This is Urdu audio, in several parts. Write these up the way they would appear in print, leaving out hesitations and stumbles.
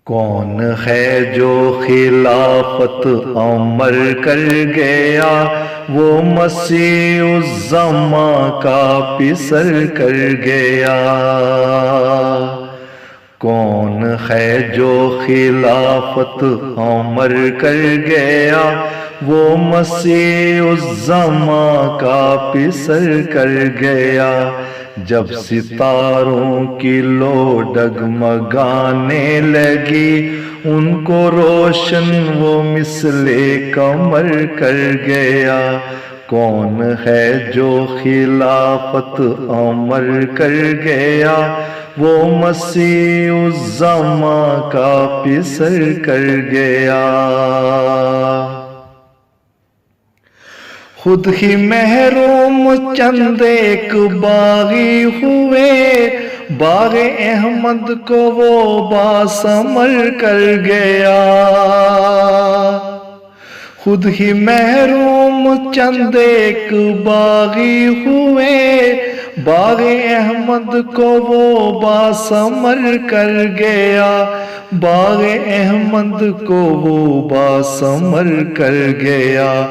کون ہے جو خلافت عمر کر گیا، وہ مسیح الزماں کا پسر کر گیا۔ کون ہے جو خلافت عمر کر گیا، وہ مسیح الزماں کا پسر کر گیا۔ جب ستاروں کی لو ڈگمگانے لگی، ان کو روشن وہ مثل قمر کر گیا۔ کون ہے جو خلافت عمر کر گیا، وہ مسیح الزماں کا پسر کر گیا۔ خود ہی محروم چند ایک باغی ہوئے، باغ احمد کو وہ باثمر کر گیا۔ خود ہی محروم چند ایک باغی ہوئے، باغ احمد کو وہ باثمر کر گیا۔ باغ احمد کو وہ باثمر کر گیا۔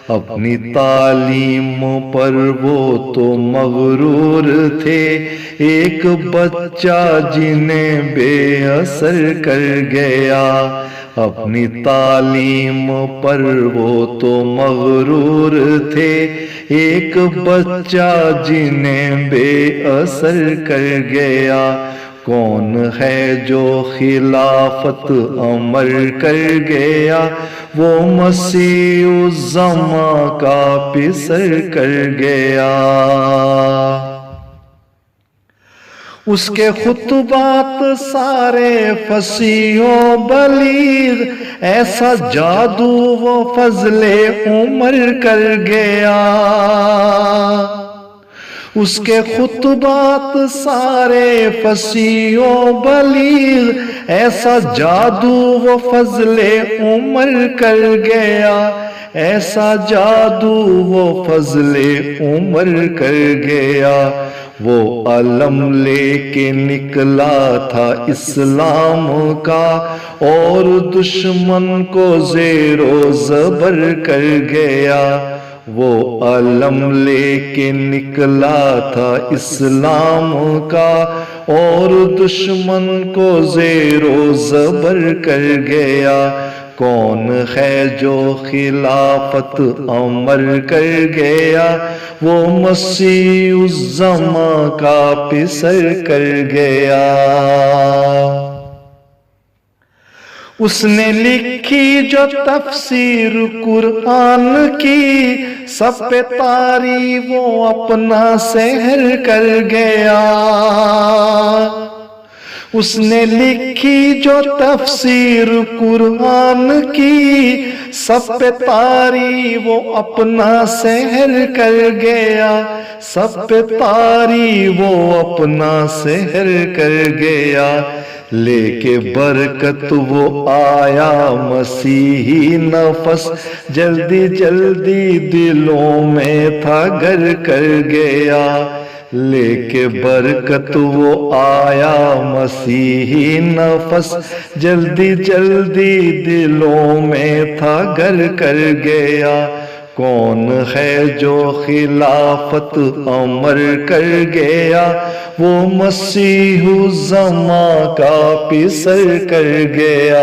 اپنی تعلیم پر وہ تو مغرور تھے، ایک بچہ جنہیں بے اثر کر گیا۔ اپنی تعلیم پر وہ تو مغرور تھے، ایک بچہ جنہیں بے اثر کر گیا۔ کون ہے جو خلافت عمر کر گیا، وہ مسیح الزماں کا پسر کر گیا۔ اس کے خطبات سارے فصیح و بلیغ، ایسا جادو و فضل عمر کر گیا۔ اس کے خطبات سارے فصیح و بلیغ، ایسا جادو و فضل عمر کر گیا۔ ایسا جادو و فضل عمر کر گیا۔ وہ علم لے کے نکلا تھا اسلام کا، اور دشمن کو زیر و زبر کر گیا۔ وہ علم لے کے نکلا تھا اسلام کا، اور دشمن کو زیر و زبر کر گیا۔ کون ہے جو خلافت عمر کر گیا، وہ مسیح الزماں کا پسر کر گیا۔ اس نے لکھی جو تفسیر قرآن کی، سب پہ طاری وہ اپنا سحر کر گیا۔ اس نے لکھی جو تفسیر قرآن کی، سب پہ طاری وہ اپنا سحر کر گیا۔ سب پہ طاری وہ اپنا سحر کر گیا۔ لے کے برکت وہ آیا مسیحی نفس، جلدی جلدی دلوں میں تھا گھر کر گیا۔ لے کے برکت وہ آیا مسیحی نفس، جلدی جلدی دلوں میں تھا گھر کر گیا۔ کون ہے جو خلافت عمر کر گیا، وہ مسیح الزماں کا پسر کر گیا۔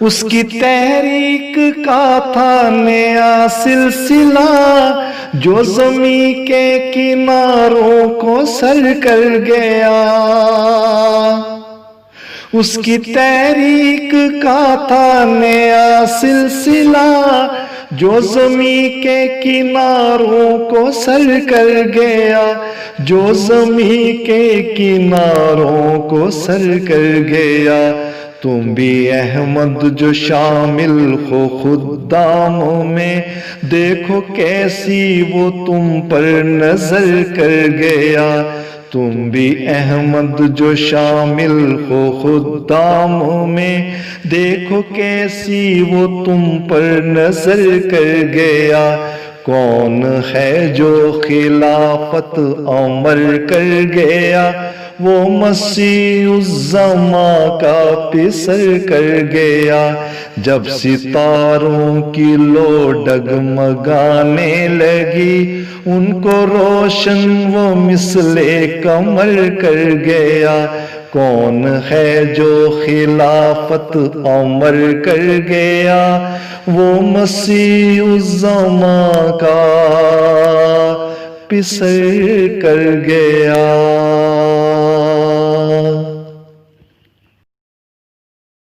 اس کی تحریک کا تھا نیا سلسلہ، جو زمین کے کناروں کو سر کر گیا۔ اس کی تحریک کا تھا نیا سلسلہ، جو زمین کے کناروں کو سر کر گیا۔ جو زمین کے کناروں کو سر کر گیا۔ تم بھی احمد جو شامل ہو خداموں میں، دیکھو کیسی وہ تم پر نظر کر گیا۔ تم بھی احمد جو شامل ہو خداموں میں، دیکھو کیسی وہ تم پر نظر کر گیا۔ کون ہے جو خلافت عمر کر گیا، وہ مسیح الزماں کا پسر کر گیا۔ جب ستاروں کی لو ڈگمگانے لگی، ان کو روشن وہ مثل قمر کر گیا۔ کون ہے جو خلافت عمر کر گیا، وہ مسیح الزماں کا پسر کر گیا۔